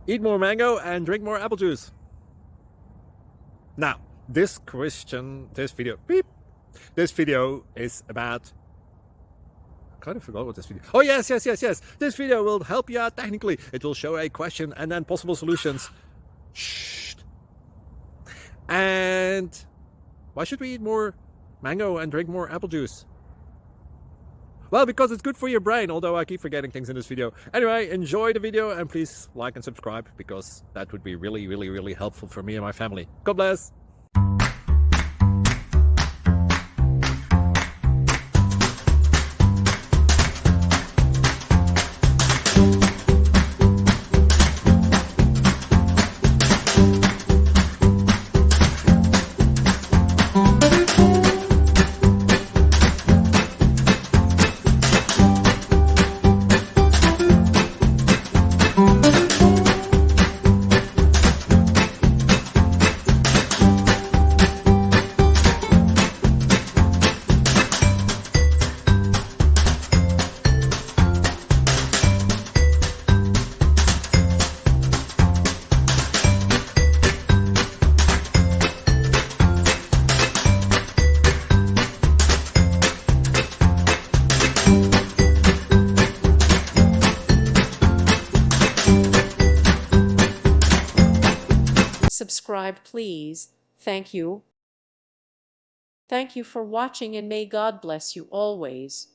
Eat more mango and drink more apple juice. Now, this video is about... I kind of forgot what this video... Oh, yes. This video will help you out technically. It will show a question and then possible solutions. Shh. And why should we eat more mango and drink more apple juice? Well, because it's good for your brain, although I keep forgetting things in this video. Anyway, enjoy the video and please like and subscribe, because that would be really helpful for me and my family. God bless! Subscribe, please. Thank you. Thank you for watching, and may God bless you always.